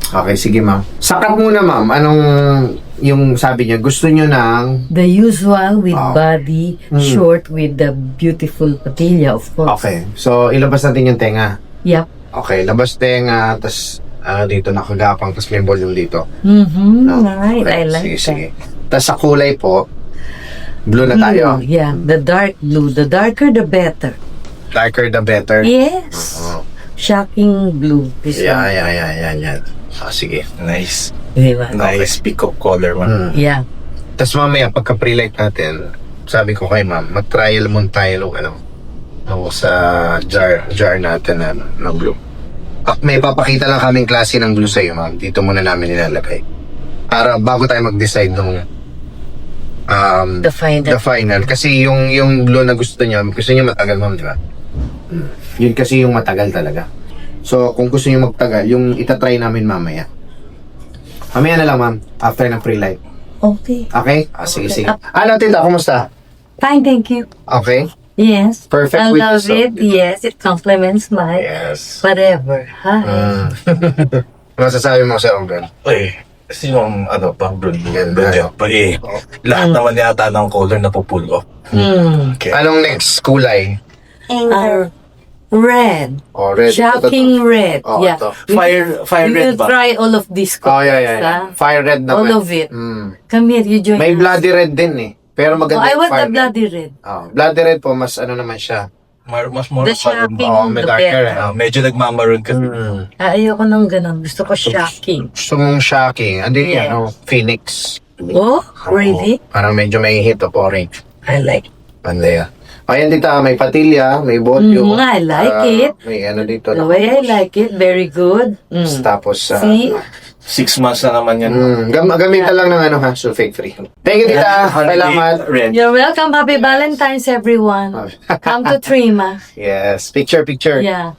Okay, sige ma'am. Sakat muna ma'am. Anong yung sabi niya? Gusto niyo ng... The usual with body, short with the beautiful patilla, of course. Okay. So, ilabas natin yung tenga. Yep. Okay, labas tenga, tas dito nakagapang, tas may volume dito. Right, I like Sige, that. sige. Tas sa kulay po, blue na tayo. Blue, yeah, the dark blue. The darker, the better. Darker the better. Yes. Oo. Shocking blue. This Yeah, one. yan. Sige. Nice. Diba? Nice peacock color man. Yeah. Tas mamaya, pagka pre-light natin, sabi ko kay ma'am, mag-trial mo tayo sa jar natin na blue. May papakita lang kaming klase ng blue sa'yo, ma'am. Dito muna namin nilalagay. Para bago tayo mag-decide nung The final. the final. Kasi yung blue na gusto niya matagal, ma'am, di ba? Yun kasi yung matagal talaga. So, kung gusto niyo magtagal, yung itatry namin mamaya. Mamaya na lang, ma'am. After ng pre-light. Okay. Okay? Sige. Ano, tita? Kumusta? Fine, thank you. Okay? Yes. Perfect I with love the it. Yes, it complements my Yes. whatever. Hi. Masasabi mo sa Onggan? Uy, kasi yung pang-brood Ganda. job. Lahat naman yata ng color na pupull off. Okay. Anong next kulay? Red. Oh, red. Shocking red. Oh, Yeah. ito. Fire We red will ba? try all of these Oh, colors. yeah. ah. Fire red naman. All of it. Mm. Come here, you join May us. bloody red din eh. Pero Oh, maganda I yung want fire the bloody red. Oh, bloody red po, mas naman siya. Mas more The shocking, Oh, may the darker better. medyo nagmamaroon kasi. Ayoko nang ganun. Gusto ko shocking. Gusto mong shocking. Andito Yeah. yan, Phoenix. Oh, really? Parang medyo may hit of orange. I like. Pandaya. Ayan dito, may patilya, may volume. I like it. May ano dito. The way I like it, very good. Tapos, See? 6 months na naman yan. gamitan lang ng sulfate free. Thank you, tita. Salamat. Red. You're welcome. Happy Valentine's, everyone. Come to Trima. Yes. Picture. Yeah.